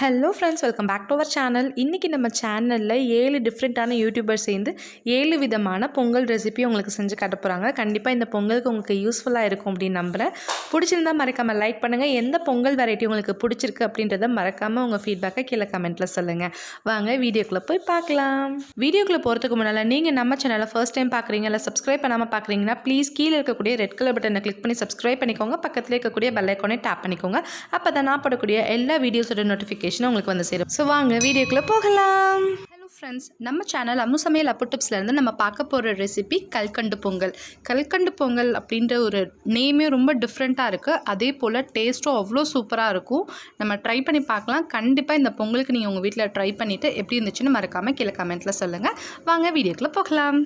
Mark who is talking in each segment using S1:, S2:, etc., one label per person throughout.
S1: Hello friends, welcome back to our channel. இன்றைக்கி நம்ம சேனலில் 7 டிஃப்ரெண்ட்டான யூடியூபர்ஸ் சேர்ந்து 7 விதமான பொங்கல் ரெசிபி உங்களுக்கு செஞ்சு காட்ட போகிறாங்க. கண்டிப்பாக இந்த பொங்கலுக்கு உங்களுக்கு யூஸ்ஃபுல்லாக இருக்கும் அப்படின்னு நம்புகிறேன். பிடிச்சிருந்தால் மறக்காமல் லைக் பண்ணுங்கள். எந்த பொங்கல் வெரைட்டி உங்களுக்கு பிடிச்சிருக்கு அப்படின்றத மறக்காமல் உங்கள் ஃபீட்பேக்கை கீழே கமெண்ட்டில் சொல்லுங்கள். வாங்க வீடியோக்குள்ளே போய் பார்க்கலாம். வீடியோக்குள்ளே போகிறதுக்கு முன்னால் நீங்கள் நம்ம சேனலை ஃபர்ஸ்ட் டைம் பார்க்குறீங்க இல்லை சப்ஸ்கிரைப் பண்ணாமல் பார்க்குறீங்கன்னா ப்ளீஸ் கீழே இருக்கக்கூடிய ரெட் கலர் பட்டனை கிளிக் பண்ணி சப்ஸ்கிரைப் பண்ணிக்கோங்க. பக்கத்தில் இருக்கக்கூடிய பெல் ஐக்கானை டேப் பண்ணிக்கோங்க. அப்போ தான் நான் போடக்கூடிய எல்லா வீடியோஸோட நோட்டிஃபிகேஷன் உங்களுக்கு வந்து சேரும். ஸோ வாங்க வீடியோக்குள்ளே போகலாம். ஹலோ ஃப்ரெண்ட்ஸ், நம்ம சேனல் ammusamayalapputips நம்ம பார்க்க போகிற ரெசிபி கல்கண்டு பொங்கல். கல்கண்டு பொங்கல் அப்படின்ற ஒரு நேமே ரொம்ப டிஃப்ரெண்ட்டாக இருக்குது. அதே போல் டேஸ்ட்டும் அவ்வளோ சூப்பராக இருக்கும். நம்ம ட்ரை பண்ணி பார்க்கலாம். கண்டிப்பாக இந்த பொங்கலுக்கு நீங்கள் உங்கள் வீட்டில் ட்ரை பண்ணிவிட்டு எப்படி இருந்துச்சுன்னு மறக்காமல் கீழே கமெண்ட்டில் சொல்லுங்கள். வாங்க வீடியோக்குள்ளே போகலாம்.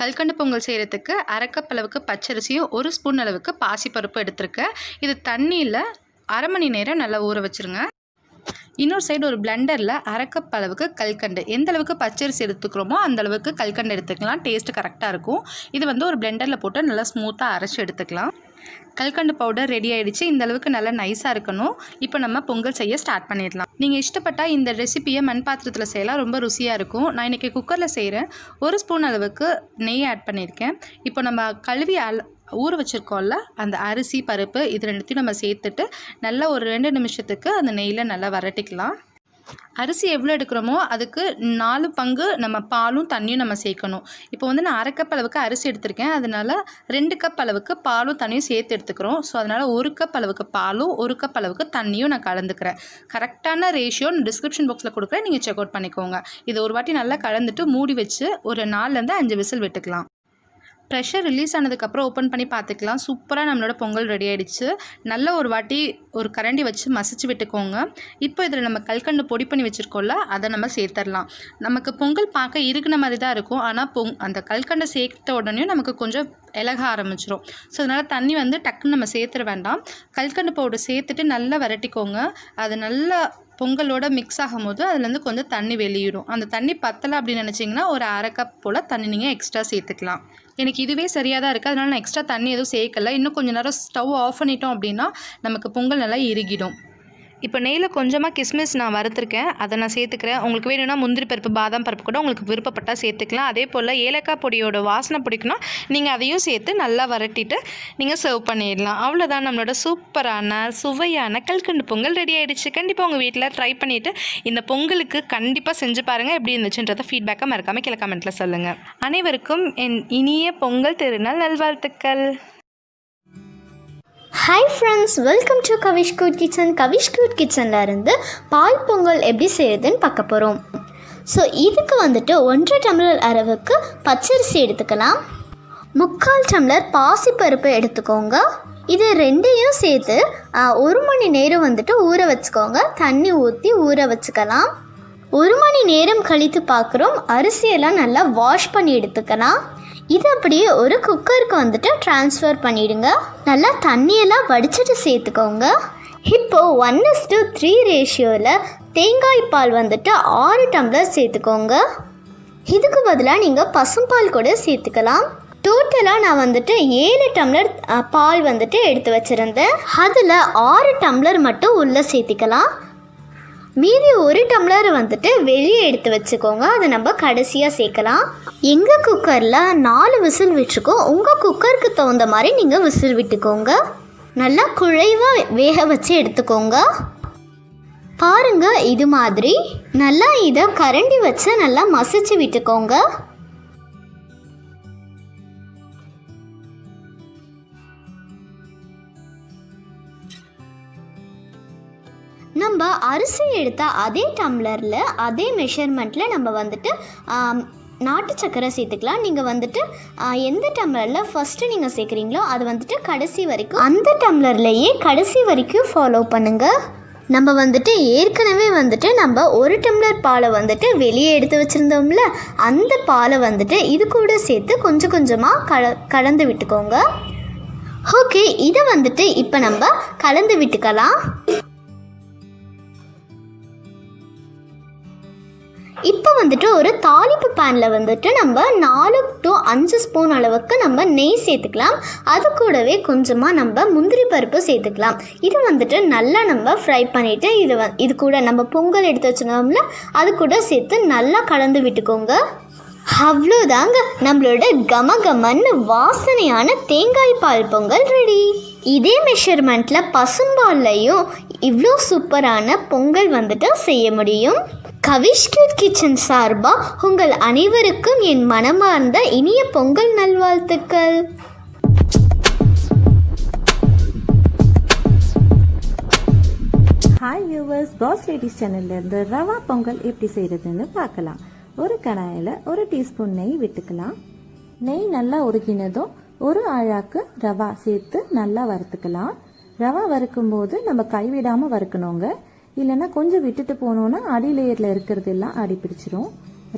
S1: கல்கண்டு பொங்கல் செய்கிறதுக்கு அரை கப் அளவுக்கு பச்சரிசியும் 1 ஸ்பூன் அளவுக்கு பாசிப்பருப்பு எடுத்துருக்கேன். இது தண்ணியில் அரை மணி நேரம் நல்லா ஊற வச்சுருங்க. இன்னொரு சைடு ஒரு பிளெண்டரில் அரை கப் அளவுக்கு கல்கண்டு, எந்த அளவுக்கு பச்சரிசி எடுத்துக்கிறோமோ அந்த அளவுக்கு கல்கண்டு எடுத்துக்கலாம். டேஸ்ட்டு கரெக்டாக இருக்கும். இது வந்து ஒரு பிளெண்டரில் போட்டு நல்லா ஸ்மூத்தாக அரைச்சி எடுத்துக்கலாம். கல்கண்டு பவுடர் ரெடி ஆகிடுச்சு. இந்த அளவுக்கு நல்லா நைஸாக இருக்கணும். இப்போ நம்ம பொங்கல் செய்ய ஸ்டார்ட் பண்ணிடலாம். நீங்கள் இஷ்டப்பட்டால் இந்த ரெசிபியை மண் பாத்திரத்தில் செய்யலாம். ரொம்ப ருசியாக இருக்கும். நான் இன்றைக்கி குக்கரில் செய்கிறேன். 1 ஸ்பூன் அளவுக்கு நெய் ஆட் பண்ணியிருக்கேன். இப்போ நம்ம கழுவி ஊற வச்சுருக்கோம்ல அந்த அரிசி பருப்பு இது ரெண்டுத்தையும் நம்ம சேர்த்துட்டு நல்லா ஒரு 2 நிமிஷத்துக்கு அந்த நெய்யில் நல்லா வரட்டிக்கலாம். அரிசி எவ்வளோ எடுக்கிறோமோ அதுக்கு 4 பங்கு நம்ம பாலும் தண்ணியும் நம்ம சேர்க்கணும். இப்போ வந்து நான் அரை கப் அளவுக்கு அரிசி எடுத்திருக்கேன். அதனால் 2 கப் அளவுக்கு பாலும் தண்ணியும் சேர்த்து எடுத்துக்கிறோம். ஸோ அதனால் 1 கப் அளவுக்கு பாலும் 1 கப் அளவுக்கு தண்ணியும் நான் கலந்துக்கிறேன். கரெக்டான ரேஷியோ டிஸ்கிரிப்ஷன் பாக்ஸில் கொடுக்குறேன், நீங்கள் செக் அவுட் பண்ணிக்கோங்க. இது ஒரு வாட்டி நல்லா கலந்துட்டு மூடி வச்சு ஒரு 4லேருந்து 5 விசில் விட்டுக்கலாம். ப்ரெஷர் ரிலீஸ் ஆனதுக்கப்புறம் ஓப்பன் பண்ணி பார்த்துக்கலாம். சூப்பராக நம்மளோட பொங்கல் ரெடி ஆகிடுச்சு. நல்ல ஒரு வாட்டி ஒரு கரண்டி வச்சு மசிச்சு விட்டுக்கோங்க. இப்போ இதில் நம்ம கல்கண்டு பொடி பண்ணி வச்சுருக்கோம்ல அதை நம்ம சேர்த்துடலாம். நமக்கு பொங்கல் பார்க்க இருக்குன மாதிரி தான் இருக்கும். ஆனால் அந்த கல்கண்டை சேர்த்த உடனே நமக்கு கொஞ்சம் இலக ஆரம்பிச்சிடும். ஸோ அதனால் தண்ணி வந்து டக்குன்னு நம்ம சேர்த்துட வேண்டாம். கல்கண்டு பவுடர் சேர்த்துட்டு நல்லா விரட்டிக்கோங்க. அது நல்லா பொங்கலோட மிக்ஸ் ஆகும்போது அதுலேருந்து கொஞ்சம் தண்ணி வெளியிடும். அந்த தண்ணி பத்தலை அப்படின்னு நினச்சிங்கன்னா ஒரு அரை கப் போல் தண்ணி நீங்கள் எக்ஸ்ட்ரா சேர்த்துக்கலாம். எனக்கு இதுவே சரியாக தான் இருக்குது. அதனால் நான் எக்ஸ்ட்ரா தண்ணி எதுவும் சேர்க்கலை. இன்னும் கொஞ்சம் நேரம் ஸ்டவ் ஆஃப் பண்ணிட்டோம் அப்படின்னா நமக்கு பொங்கல் நல்லா இறுகிடும். இப்போ நெய்யில் கொஞ்சமாக கிஸ்மிஸ் நான் வறுத்துருக்கேன், அதை நான் சேர்த்துக்கிறேன். உங்களுக்கு வேணும்னா முந்திரி பருப்பு பாதாம் பருப்பு கூட உங்களுக்கு விருப்பப்பட்டால் சேர்த்துக்கலாம். அதே போல் ஏலக்காய் பொடியோட வாசனை பிடிக்குன்னா நீங்கள் அதையும் சேர்த்து நல்லா வரட்டிட்டு நீங்கள் சர்வ் பண்ணிடலாம். அவ்வளோதான், நம்மளோட சூப்பரான சுவையான கல்கண்டு பொங்கல் ரெடி ஆகிடுச்சு. கண்டிப்பாக உங்கள் வீட்டில் ட்ரை பண்ணிவிட்டு இந்த பொங்கலுக்கு கண்டிப்பாக செஞ்சு பாருங்கள். எப்படி இருந்துச்சுன்றதை ஃபீட்பேக்காக மறக்காமல் கீழே கமெண்ட்டில் சொல்லுங்கள். அனைவருக்கும் என் இனிய பொங்கல் திருநாள் நல்வாழ்த்துக்கள்.
S2: Hi friends, welcome to Kavish good kitchen. Kavish good கிச்சனில் இருந்து பால் பொங்கல் எப்படி செய்கிறதுன்னு பார்க்க போகிறோம். ஸோ இதுக்கு வந்துட்டு 1.5 டம்ளர் அளவுக்கு பச்சரிசி எடுத்துக்கலாம். 3/4 டம்ளர் பாசிப்பருப்பு எடுத்துக்கோங்க. இது ரெண்டையும் சேர்த்து 1 மணி நேரம் வந்துட்டு ஊற வச்சுக்கோங்க. தண்ணி ஊற்றி ஊற வச்சுக்கலாம். 1 மணி நேரம் கழித்து பார்க்குறோம். அரிசியெல்லாம் நல்லா வாஷ் பண்ணி எடுத்துக்கலாம். இது அப்படியே ஒரு குக்கருக்கு வந்துட்டு ட்ரான்ஸ்ஃபர் பண்ணிவிடுங்க. நல்லா தண்ணியெல்லாம் வடிச்சிட்டு சேர்த்துக்கோங்க. இப்போது 1:3 ரேஷியோவில் தேங்காய் பால் வந்துட்டு 6 டம்ளர் சேர்த்துக்கோங்க. இதுக்கு பதிலாக நீங்கள் பசும்பால் கூட சேர்த்துக்கலாம். டோட்டலாக நான் வந்துட்டு 7 டம்ளர் பால் வந்துட்டு எடுத்து வச்சுருந்தேன். அதில் 6 டம்ளர் மட்டும் உள்ளே சேர்த்திக்கலாம். மீதி 1 டம்ளர் வந்துட்டு வெளியே எடுத்து வச்சுக்கோங்க. அதை நம்ம கடைசியாக சேர்க்கலாம். எங்கள் குக்கரில் 4 விசில் விட்டுருக்கோம். உங்கள் குக்கருக்கு தகுந்த மாதிரி நீங்கள் விசில் விட்டுக்கோங்க. நல்லா குழைவாக வேக வச்சு எடுத்துக்கோங்க. பாருங்கள், இது மாதிரி நல்லா இதை கரண்டி வச்சு நல்லா மசிச்சு விட்டுக்கோங்க. நம்ம அரிசி எடுத்த அதே டம்ளரில் அதே மெஷர்மெண்ட்டில் நம்ம வந்துட்டு நாட்டு சக்கரை சேர்த்துக்கலாம். நீங்கள் வந்துட்டு எந்த டம்ளரில் ஃபஸ்ட்டு நீங்கள் சேர்க்குறீங்களோ அது வந்துட்டு கடைசி வரைக்கும் அந்த டம்ளர்லேயே கடைசி வரைக்கும் ஃபாலோ பண்ணுங்கள். நம்ம வந்துட்டு ஏற்கனவே வந்துட்டு நம்ம 1 டம்ளர் பாலை வந்துட்டு வெளியே எடுத்து வச்சுருந்தோம்ல, அந்த பாலை வந்துட்டு இது கூட சேர்த்து கொஞ்சம் கொஞ்சமாக கலந்து விட்டுக்கோங்க. ஓகே, இதை வந்துட்டு இப்போ நம்ம கலந்து விட்டுக்கலாம். இப்போ வந்துட்டு ஒரு தாளிப்பு பேனில் வந்துட்டு நம்ம 4 to 5 ஸ்பூன் அளவுக்கு நம்ம நெய் சேர்த்துக்கலாம். அது கூடவே கொஞ்சமாக நம்ம முந்திரி பருப்பு சேர்த்துக்கலாம். இது வந்துட்டு நல்லா நம்ம ஃப்ரை பண்ணிவிட்டு இது கூட நம்ம பொங்கல் எடுத்து வச்சுருந்தோம்ல அது கூட சேர்த்து நல்லா கலந்து விட்டுக்கோங்க. அவ்வளோதாங்க, நம்மளோட கமகமன்னு வாசனையான தேங்காய் பால் பொங்கல் ரெடி. இதே மெஷர்மெண்ட்டில் பசும்பால்லையும் இவ்வளோ சூப்பரான பொங்கல் வந்துட்டு செய்ய முடியும். கவிஷ் கிச்சன் சார்பாக உங்கள் அனைவருக்கும் என் மனமார்ந்த இனிய பொங்கல் நல்வாழ்த்துக்கள்.
S3: ஹாய் வியூவர்ஸ், பாஸ் லேடிஸ் சேனல்லேருந்து ரவா பொங்கல் எப்படி செய்கிறதுன்னு பார்க்கலாம். ஒரு கடாயில் 1 டீஸ்பூன் நெய் விட்டுக்கலாம். நெய் நல்லா உருகினதும் 1 அழாக்கு ரவா சேர்த்து நல்லா வறுத்துக்கலாம். ரவா வறுக்கும்போது நம்ம கைவிடாமல் வறுக்கணுங்க, இல்லைன்னா கொஞ்சம் விட்டுட்டு போனோன்னா அடி லேயரில் இருக்கிறது எல்லாம் அடி பிடிச்சிரும்.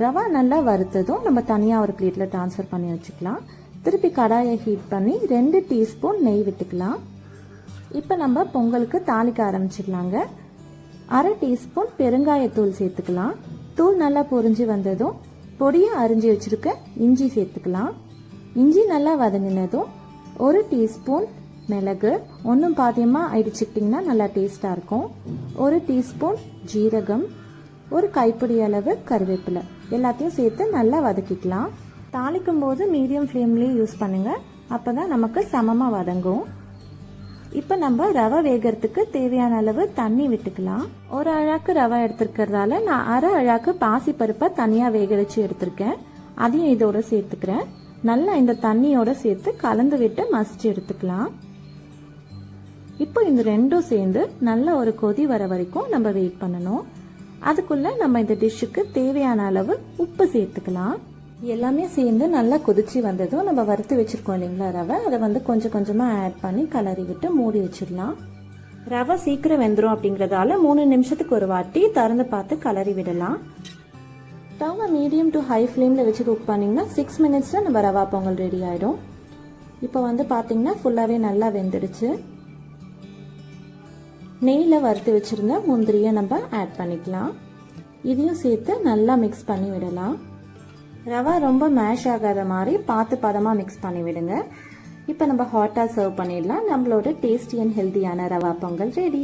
S3: ரவா நல்லா வறுத்ததும் நம்ம தனியாக ஒரு பிளேட்டில் ட்ரான்ஸ்ஃபர் பண்ணி வச்சுக்கலாம். திருப்பி கடாயை ஹீட் பண்ணி 2 டீஸ்பூன் நெய் விட்டுக்கலாம். இப்போ நம்ம பொங்கலுக்கு தாளிக்க ஆரம்பிச்சிடலாங்க. 1/2 டீஸ்பூன் பெருங்காயத்தூள் சேர்த்துக்கலாம். தூள் நல்லா பொரிஞ்சு வந்ததும் பொடியை அரிஞ்சு வச்சுருக்க இஞ்சி சேர்த்துக்கலாம். இஞ்சி நல்லா வதங்கினதும் 1 டீஸ்பூன் மிளகு, ஒன்றும் பாதியமாக அடிச்சுக்கிட்டிங்கன்னா நல்லா டேஸ்ட்டாக இருக்கும். 1 டீஸ்பூன் ஜீரகம், 1 கைப்பிடி அளவு கருவேப்பிலை எல்லாத்தையும் சேர்த்து நல்லா வதக்கிக்கலாம். தாளிக்கும் போது மீடியம் ஃப்ளேம்லேயே யூஸ் பண்ணுங்கள், அப்போ தான் நமக்கு சமமாக வதங்கும். இப்போ நம்ம ரவை வேகிறதுக்கு தேவையான அளவு தண்ணி விட்டுக்கலாம். 1 அழாக்கு ரவை எடுத்துருக்கிறதால நான் 1/2 அழாக்கு பாசிப்பருப்பை தனியாக வேக வச்சு எடுத்திருக்கேன். அதையும் இதோட சேர்த்துக்கிறேன். நல்லா இந்த தண்ணியோட சேர்த்து கலந்து விட்டு மசிச்சு எடுத்துக்கலாம். இப்போ இந்த ரெண்டும் சேர்ந்து நல்லா ஒரு கொதி வர வரைக்கும் நம்ம வெயிட் பண்ணணும். அதுக்குள்ள நம்ம இந்த டிஷ்ஷுக்கு தேவையான அளவு உப்பு சேர்த்துக்கலாம். எல்லாமே சேர்ந்து நல்லா கொதிச்சு வந்ததும் நம்ம வறுத்து வச்சிருக்கோம் இல்லைங்களா ரவை, அதை கொஞ்சம் கொஞ்சமாக ஆட் பண்ணி கலரி விட்டு மூடி வச்சிடலாம். ரவை சீக்கிரம் வெந்துடும் அப்படிங்கிறதால 3 நிமிஷத்துக்கு ஒரு வாட்டி திறந்து பார்த்து கலரி விடலாம். ஸ்டவ்வை மீடியம் டு ஹை ஃப்ளேமில் வச்சு குக் பண்ணிங்கன்னா 6 மினிட்ஸில் நம்ம ரவா பொங்கல் ரெடி ஆகிடும். இப்போ பார்த்தீங்கன்னா ஃபுல்லாகவே நல்லா வெந்துடுச்சு. நெய்யில் வறுத்து வச்சுருந்த முந்திரியை நம்ம ஆட் பண்ணிக்கலாம். இதையும் சேர்த்து நல்லா மிக்ஸ் பண்ணி விடலாம். ரவா ரொம்ப மேஷ் ஆகாத மாதிரி பார்த்து பதமாக மிக்ஸ் பண்ணி விடுங்க. இப்போ நம்ம ஹாட்டாக சர்வ் பண்ணிடலாம். நம்மளோட டேஸ்டி அண்ட் ஹெல்த்தியான rava Pongal ready.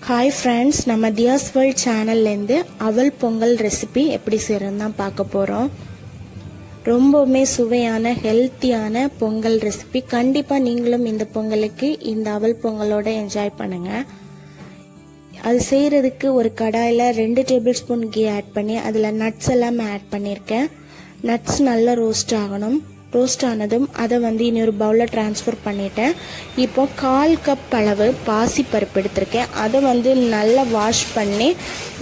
S4: Hi friends, நம்ம தியாஸ் வேர்ல்ட் சேனல்லேருந்து அவல் பொங்கல் ரெசிபி எப்படி செய்கிறதுன்னு தான் பார்க்க போகிறோம். ரொம்பவுமே சுவையான ஹெல்த்தியான பொங்கல் ரெசிபி. கண்டிப்பாக நீங்களும் இந்த பொங்கலுக்கு இந்த அவல் பொங்கலோட என்ஜாய் பண்ணுங்கள். அது செய்கிறதுக்கு ஒரு கடாயில் 2 டேபிள் ஸ்பூன் கீ ஆட் பண்ணி அதில் நட்ஸ் எல்லாமே ஆட் பண்ணியிருக்கேன். நட்ஸ் நல்லா ரோஸ்ட் ஆகணும். ரோஸ்ட் ஆனதும் அதை இன்னொரு பவுலில் ட்ரான்ஸ்ஃபர் பண்ணிட்டேன். இப்போ 1/4 கப் அளவு பாசிப்பருப்பு எடுத்திருக்கேன். அதை நல்லா வாஷ் பண்ணி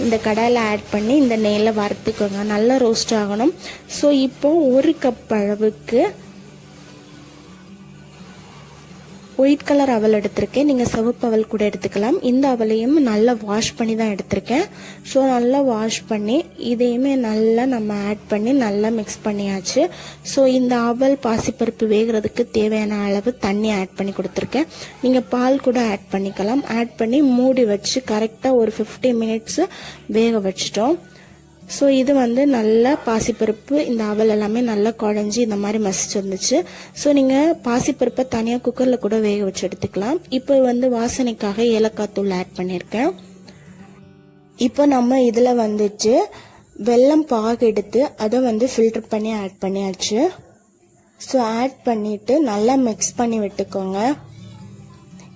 S4: இந்த கடாயில் ஆட் பண்ணி இந்த நெய்யில் வறுத்துக்கோங்க. நல்லா ரோஸ்ட் ஆகணும். ஸோ இப்போ 1 கப் அளவுக்கு ஒயிட் கலர் அவல் எடுத்திருக்கேன். நீங்கள் சிவப்பு அவல் கூட எடுத்துக்கலாம். இந்த அவலையும் நல்லா வாஷ் பண்ணி தான் எடுத்திருக்கேன். ஸோ நல்லா வாஷ் பண்ணி இதையுமே நல்லா நம்ம ஆட் பண்ணி நல்லா மிக்ஸ் பண்ணியாச்சு. ஸோ இந்த அவல் பாசிப்பருப்பு வேகிறதுக்கு தேவையான அளவு தண்ணி ஆட் பண்ணி கொடுத்துருக்கேன். நீங்கள் பால் கூட ஆட் பண்ணிக்கலாம். ஆட் பண்ணி மூடி வச்சு கரெக்டாக ஒரு 50 மினிட்ஸ் வேக வச்சிட்டோம். ஸோ இது நல்லா பாசிப்பருப்பு இந்த அவல் எல்லாமே நல்லா குழஞ்சி இந்த மாதிரி மசிச்சு வந்துச்சு. ஸோ நீங்கள் பாசிப்பருப்பை தனியாக குக்கரில் கூட வேக வச்சு எடுத்துக்கலாம். இப்போ வாசனைக்காக ஏலக்காய் தூள் ஆட் பண்ணியிருக்கேன். இப்போ நம்ம இதில் வெல்லம் பாகு எடுத்து அதை ஃபில்டர் பண்ணி ஆட் பண்ணியாச்சு. ஸோ ஆட் பண்ணிவிட்டு நல்லா மிக்ஸ் பண்ணி விட்டுக்கோங்க.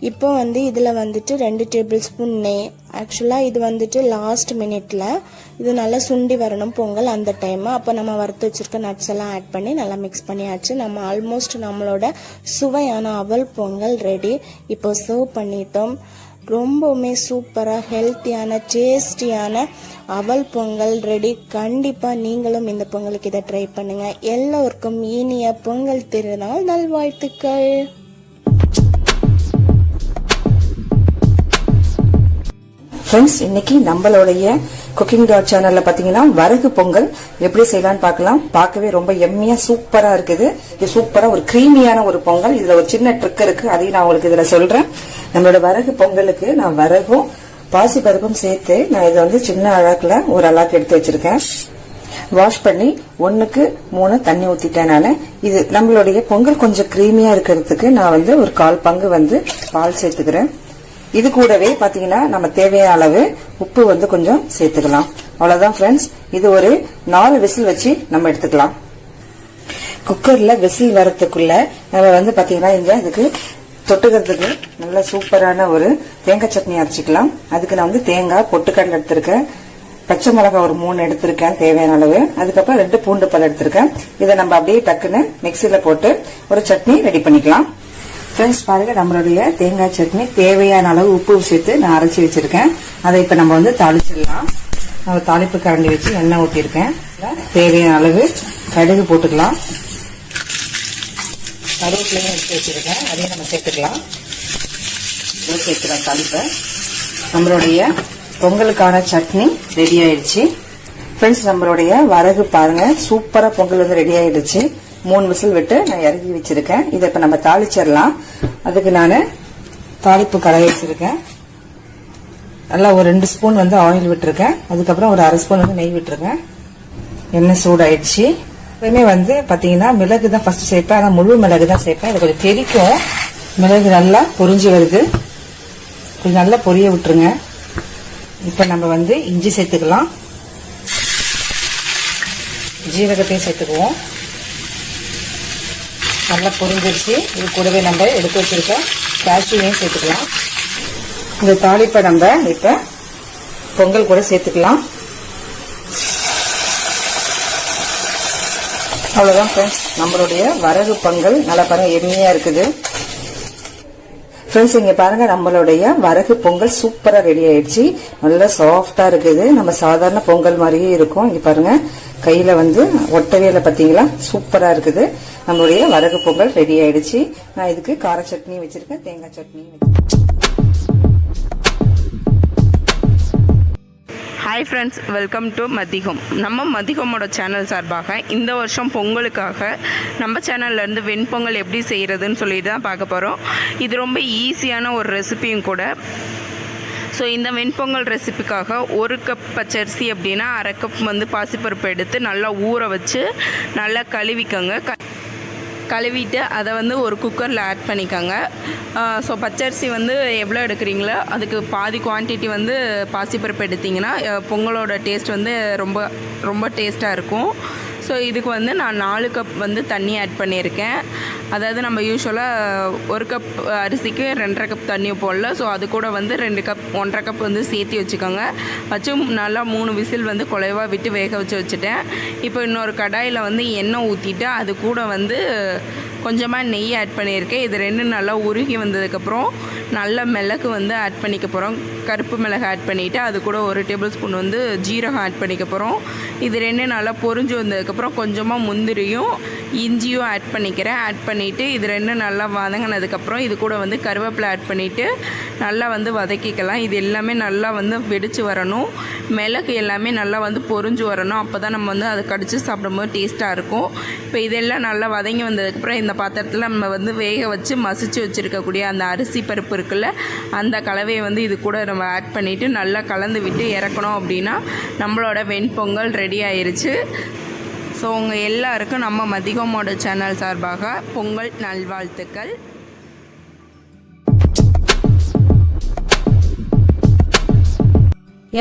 S4: இப்போ இதில் 2 டேபிள் ஸ்பூன் நெய். ஆக்சுவலாக இது லாஸ்ட் மினிட்ல இது நல்லா சுண்டி வரணும் பொங்கல் அந்த டைம். அப்போ நம்ம வறுத்து வச்சிருக்க நட்ஸ் எல்லாம் ஆட் பண்ணி நல்லா மிக்ஸ் பண்ணியாச்சு. நம்ம ஆல்மோஸ்ட் நம்மளோட சுவையான அவல் பொங்கல் ரெடி. இப்போ சர்வ் பண்ணிட்டோம். ரொம்பவுமே சூப்பராக ஹெல்த்தியான டேஸ்டியான அவல் பொங்கல் ரெடி. கண்டிப்பாக நீங்களும் இந்த பொங்கலுக்கு இதை ட்ரை பண்ணுங்க. எல்லோருக்கும் இனிய பொங்கல் திருநாள் நல்வாழ்த்துக்கள்.
S5: ஃப்ரெண்ட்ஸ், இன்னைக்கு நம்மளுடைய குக்கிங் டாட் சேனல்ல பாத்தீங்கன்னா வரகு பொங்கல் எப்படி செய்யலாம்னு பார்க்கலாம். பார்க்கவே ரொம்ப எம்மியா சூப்பரா இருக்குது. இது சூப்பரா ஒரு கிரீமியான ஒரு பொங்கல். இதுல ஒரு சின்ன ட்ரிக் இருக்கு, அதையும் நான் உங்களுக்கு இதுல சொல்றேன். நம்மளோட வரகு பொங்கலுக்கு நான் வரகும் பாசி பருப்பும் சேர்த்து நான் இதை வந்து சின்ன அழாக்குல ஒரு அழாக்கு எடுத்து வச்சிருக்கேன். வாஷ் பண்ணி 1:3 தண்ணி ஊத்திட்டேன் நானு. இது நம்மளுடைய பொங்கல் கொஞ்சம் கிரீமியா இருக்கிறதுக்கு நான் வந்து ஒரு 1/4 பங்கு வந்து பால் சேர்த்துக்கிறேன். இது கூடவே பாத்தீங்கன்னா நம்ம தேவையான அளவு உப்பு வந்து கொஞ்சம் சேர்த்துக்கலாம். அவ்வளவுதான் ஃப்ரெண்ட்ஸ். இது ஒரு 4 விசில் வச்சு நம்ம எடுத்துக்கலாம். குக்கர்ல விசில் வரதுக்குள்ள நம்ம வந்து பாத்தீங்கன்னா இங்க இதுக்கு தொட்டுக்கிறதுக்கு நல்ல சூப்பரான ஒரு தேங்காய் சட்னி அரைச்சிக்கலாம். அதுக்கு நான் வந்து தேங்காய் பொட்டுக்கடலை எடுத்திருக்கேன், பச்சை மிளகாய் ஒரு 3 எடுத்திருக்கேன் தேவையான அளவு, அதுக்கப்புறம் 2 பூண்டு பல் எடுத்திருக்கேன். இதை நம்ம அப்படியே டக்குன்னு மிக்சியில போட்டு ஒரு சட்னி ரெடி பண்ணிக்கலாம். ஃப்ரெண்ட்ஸ் பாருங்க, நம்மளுடைய தேங்காய் சட்னி தேவையான அளவு உப்பு சேர்த்து நான் அரைச்சி வச்சிருக்கேன். அதை இப்ப நம்ம வந்து தாளிச்சிடலாம். நம்ம தாளிப்பு கரண்டி வச்சு எண்ணெய் ஊற்றிருக்கேன். தேவையான அளவு கடுகு போட்டுக்கலாம். கருவேப்பிலையும் எடுத்து வச்சிருக்கேன், அதையும் நம்ம சேர்த்துக்கலாம். சேர்த்துக்கலாம் தாளிப்பை. நம்மளுடைய பொங்கலுக்கான சட்னி ரெடி ஆயிடுச்சு. ஃப்ரெண்ட்ஸ் நம்மளுடைய வரகு பாருங்க சூப்பரா பொங்கல் வந்து ரெடி ஆயிடுச்சு. 3 விசில் விட்டு நான் இறக்கி வச்சிருக்கேன். இதை இப்ப நம்ம தாளிச்சிடலாம். அதுக்கு நான் தாளிப்பு கடாய் வச்சிருக்கேன். நல்லா ஒரு 2 ஸ்பூன் வந்து ஆயில் விட்டுருக்கேன். அதுக்கப்புறம் ஒரு 1/2 ஸ்பூன் வந்து நெய் விட்டுருக்கேன். எண்ணெய் சூடாயிடுச்சு. எப்பவுமே வந்து பாத்தீங்கன்னா மிளகு தான் ஃபர்ஸ்ட் சேர்ப்பேன். ஆனா முழு மிளகு தான் சேர்ப்பேன். இது கொஞ்சம் தெரிக்கும். மிளகு நல்லா பொரிஞ்சு வருது. கொஞ்சம் நல்லா பொரிய விட்டுருங்க. இப்ப நம்ம வந்து இஞ்சி சேர்த்துக்கலாம், ஜீரகத்தையும் சேர்த்துக்குவோம். நல்லா பொரிஞ்சிருச்சு. இது கூடவே நம்ம எடுத்து வச்சிருக்க cashews சேர்த்துக்கலாம். இந்த தாளிப்பை நம்ம இப்ப பொங்கல் கூட சேர்த்துக்கலாம். அவ்வளவுதான் ஃப்ரெண்ட்ஸ், நம்மளுடைய வரகு பொங்கல் நல்லா பாருங்க எம்மியா இருக்குது. ஃப்ரெண்ட்ஸ் இங்க பாருங்க, நம்மளுடைய வரகு பொங்கல் சூப்பரா ரெடி ஆயிடுச்சு. நல்லா சாஃப்டா இருக்குது. நம்ம சாதாரண பொங்கல் மாதிரியே இருக்கும். இங்க பாருங்க, கையில வந்து ஒட்டவே இல்லை பாத்தீங்களா, சூப்பரா இருக்குது. நம்மளுடைய வரகு பொங்கல் ரெடி ஆயிடுச்சு. நான் இதுக்கு கார சட்னி வச்சிருக்கேன், தேங்காய் சட்னி வச்சிருக்கேன்.
S6: ஹாய் ஃப்ரெண்ட்ஸ், வெல்கம் டு மதிஹோம். நம்ம மதிஹோமோட சேனல் சார்பாக இந்த வருஷம் பொங்கலுக்காக நம்ம சேனல்லேருந்து வெண்பொங்கல் எப்படி செய்கிறதுன்னு சொல்லிட்டு தான் பார்க்க போகிறோம். இது ரொம்ப ஈஸியான ஒரு ரெசிபியும் கூட. ஸோ இந்த வெண்பொங்கல் ரெசிபிக்காக 1 கப் பச்சரிசி அப்படின்னா 1/2 கப் வந்து பாசிப்பருப்பு எடுத்து நல்லா ஊற வச்சு நல்லா கழுவிக்கோங்க. கழுவிட்டு அதை வந்து ஒரு குக்கரில் ஆட் பண்ணிக்கோங்க. ஸோ பச்சரிசி வந்து எவ்வளோ எடுக்கிறீங்களோ அதுக்கு பாதி குவான்டிட்டி வந்து பாசிப்பருப்பு எடுத்திங்கன்னா பொங்கலோட டேஸ்ட் வந்து ரொம்ப ரொம்ப டேஸ்ட்டாக இருக்கும். ஸோ இதுக்கு வந்து நான் 4 கப் வந்து தண்ணி ஆட் பண்ணியிருக்கேன். அதாவது நம்ம யூஸ்வலாக 1 கப் அரிசிக்கு 2.5 கப் தண்ணி போடல. ஸோ அது கூட வந்து 2 கப் 1.5 கப் வந்து சேர்த்து வச்சுக்கோங்க. வச்சு நல்லா 3 விசில் வந்து குலைவாக விட்டு வேக வச்சுட்டேன். இப்போ இன்னொரு கடாயில் வந்து எண்ணெய் ஊற்றிட்டு அது கூட வந்து கொஞ்சமாக நெய் ஆட் பண்ணியிருக்கேன். இது 2 நல்லா உருகி வந்ததுக்கப்புறம் நல்ல மிளகு வந்து ஆட் பண்ணிக்க போகிறோம். கருப்பு மிளகு ஆட் பண்ணிவிட்டு அது கூட 1 டேபிள் ஸ்பூன் வந்து ஜீரகம் ஆட் பண்ணிக்க போகிறோம். இது 2 நல்லா பொரிஞ்சு வந்ததுக்கப்புறம் கொஞ்சமாக முந்திரியும் இஞ்சியும் ஆட் பண்ணிக்கிறேன். ஆட் பண்ணிவிட்டு இது 2 நல்லா வதங்கினதுக்கப்புறம் இது கூட வந்து கருவேப்பிலை ஆட் பண்ணிவிட்டு நல்லா வந்து வதக்கிக்கலாம். இது எல்லாமே நல்லா வந்து வெடித்து வரணும். மிளகு எல்லாமே நல்லா வந்து பொரிஞ்சு வரணும். அப்போ தான் நம்ம வந்து அதை கடிச்சு சாப்பிடும்போது டேஸ்ட்டாக இருக்கும். இப்போ இதெல்லாம் நல்லா வதங்கி வந்ததுக்கப்புறம் இந்த பாத்திரத்தில் நம்ம வந்து வேக வச்சு மசிச்சு வச்சுருக்கக்கூடிய அந்த அரிசி பருப்பு இருக்குல்ல, அந்த கலவையை வந்து இது கூட நம்ம ஆட் பண்ணிவிட்டு நல்லா கலந்து விட்டு இறக்கணும். அப்படின்னா நம்மளோட வெண்பொங்கல் ரெடி ஆயிருச்சு. ஸோ உங்கள் எல்லாருக்கும் நம்ம மதிஹோமோட சேனல் சார்பாக பொங்கல் நல்வாழ்த்துக்கள்.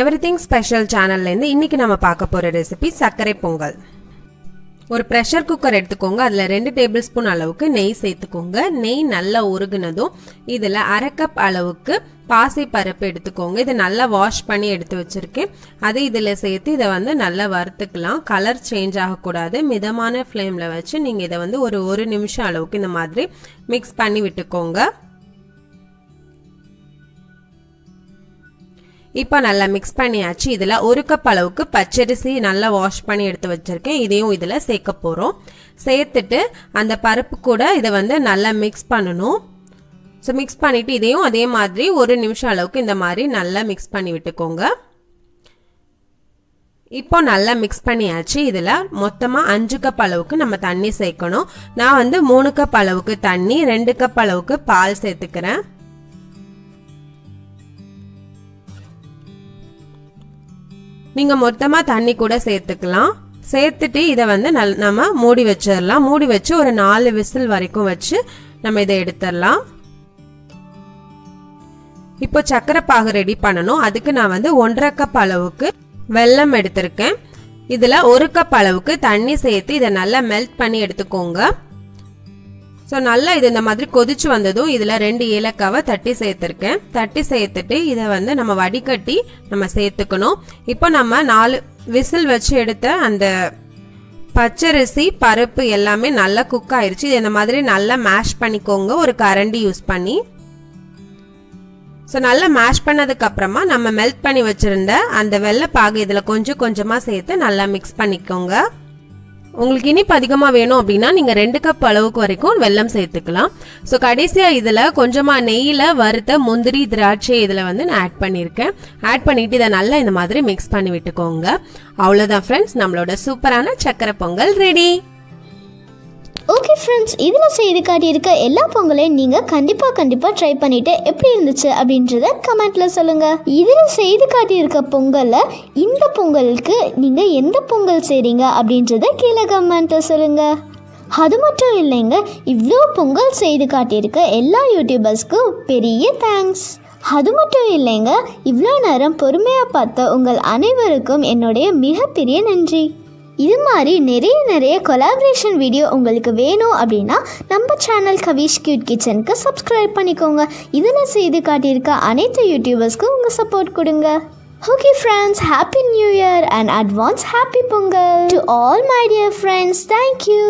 S7: எவ்ரிதிங் ஸ்பெஷல் சேனல்லேருந்து இன்றைக்கி நம்ம பார்க்க போகிற ரெசிபி சர்க்கரை பொங்கல். ஒரு ப்ரெஷர் குக்கர் எடுத்துக்கோங்க. அதில் 2 டேபிள் ஸ்பூன் அளவுக்கு நெய் சேர்த்துக்கோங்க. நெய் நல்லா உருகுனதும் இதில் 1/2 கப் அளவுக்கு பாசி பருப்பு எடுத்துக்கோங்க. இதை நல்லா வாஷ் பண்ணி எடுத்து வச்சுருக்கேன். அதை இதில் சேர்த்து இதை வந்து நல்லா வறுத்துக்கலாம். கலர் சேஞ்ச் ஆகக்கூடாது. மிதமான ஃப்ளேமில் வச்சு நீங்கள் இதை வந்து ஒரு 1 நிமிஷம் அளவுக்கு இந்த மாதிரி மிக்ஸ் பண்ணி விட்டுக்கோங்க. இப்போ நல்லா மிக்ஸ் பண்ணியாச்சு. இதில் 1 கப் அளவுக்கு பச்சரிசி நல்லா வாஷ் பண்ணி எடுத்து வச்சிருக்கேன். இதையும் இதில் சேர்க்க போகிறோம். சேர்த்துட்டு அந்த பருப்பு கூட இதை வந்து நல்லா மிக்ஸ் பண்ணணும். ஸோ மிக்ஸ் பண்ணிவிட்டு இதையும் அதே மாதிரி 1 நிமிஷம் அளவுக்கு இந்த மாதிரி நல்லா மிக்ஸ் பண்ணி விட்டுக்கோங்க. இப்போ நல்லா மிக்ஸ் பண்ணியாச்சு. இதில் மொத்தமாக 5 கப் அளவுக்கு நம்ம தண்ணி சேர்க்கணும். நான் வந்து 3 கப் அளவுக்கு தண்ணி, 2 கப் அளவுக்கு பால் சேர்த்துக்கிறேன். நீங்கள் மொத்தமாக தண்ணி கூட சேர்த்துக்கலாம். சேர்த்துட்டு இதை வந்து நம்ம மூடி வச்சிடலாம். மூடி வச்சு ஒரு 4 விசில் வரைக்கும் வச்சு நம்ம இதை எடுத்துடலாம். இப்போ சக்கரை பாகு ரெடி பண்ணணும். அதுக்கு நான் வந்து 1.5 கப் அளவுக்கு வெல்லம் எடுத்திருக்கேன். இதில் 1 கப் அளவுக்கு தண்ணி சேர்த்து இதை நல்லா மெல்ட் பண்ணி எடுத்துக்கோங்க. ஸோ நல்லா இது இந்த மாதிரி கொதிச்சு வந்ததும் இதில் 2 ஏலக்காவை தட்டி சேர்த்துருக்கேன். தட்டி சேர்த்துட்டு இதை வந்து நம்ம வடிகட்டி நம்ம சேர்த்துக்கணும். இப்போ நம்ம 4 விசில் வச்சு எடுத்த அந்த பச்சரிசி பருப்பு எல்லாமே நல்லா குக் ஆயிடுச்சு. இது இந்த மாதிரி நல்லா மேஷ் பண்ணிக்கோங்க ஒரு கரண்டி யூஸ் பண்ணி. ஸோ நல்லா மேஷ் பண்ணதுக்கு அப்புறமா நம்ம மெல்ட் பண்ணி வச்சிருந்த அந்த வெள்ளைப்பாகு இதில் கொஞ்சம் கொஞ்சமாக சேர்த்து நல்லா மிக்ஸ் பண்ணிக்கோங்க. உங்களுக்கு இனிப்பு அதிகமாக வேணும் அப்படின்னா நீங்கள் 2 கப் அளவுக்கு வரைக்கும் வெல்லம் சேர்த்துக்கலாம். ஸோ கடைசியாக இதில் கொஞ்சமாக நெய்யில் வறுத்த முந்திரி திராட்சை இதில் வந்து நான் ஆட் பண்ணியிருக்கேன். ஆட் பண்ணிவிட்டு இதை நல்லா இந்த மாதிரி மிக்ஸ் பண்ணி விட்டுக்கோங்க. அவ்வளோதான் ஃப்ரெண்ட்ஸ், நம்மளோட சூப்பரான சக்கரை பொங்கல் ரெடி.
S2: ஓகே ஃப்ரெண்ட்ஸ், இதில் செய்து காட்டியிருக்க எல்லா பொங்கலையும் நீங்கள் கண்டிப்பாக ட்ரை பண்ணிவிட்டு எப்படி இருந்துச்சு அப்படின்றத கமெண்ட்டில் சொல்லுங்கள். இதில் செய்து காட்டியிருக்க பொங்கலில் இந்த பொங்கலுக்கு நீங்கள் எந்த பொங்கல் செய்கிறீங்க அப்படின்றத கீழே கமெண்ட்டில் சொல்லுங்கள். அது மட்டும் இல்லைங்க, இவ்வளோ பொங்கல் செய்து காட்டியிருக்க எல்லா யூடியூபர்ஸ்க்கும் பெரிய தேங்க்ஸ். அது மட்டும் இல்லைங்க, இவ்வளோ நேரம் பொறுமையாக பார்த்த உங்கள் அனைவருக்கும் என்னுடைய மிகப்பெரிய நன்றி. இது மாதிரி நிறைய கொலாபரேஷன் வீடியோ உங்களுக்கு வேணும் அப்படின்னா நம்ம சேனல் கவிஷ் கியூட் கிச்சனுக்கு சப்ஸ்கிரைப் பண்ணிக்கோங்க. இதில் செய்து காட்டியிருக்க அனைத்து யூடியூபர்ஸ்க்கும் உங்கள் சப்போர்ட் கொடுங்க. Okay friends, happy new year and advance happy Pongal to all my dear friends. Thank you.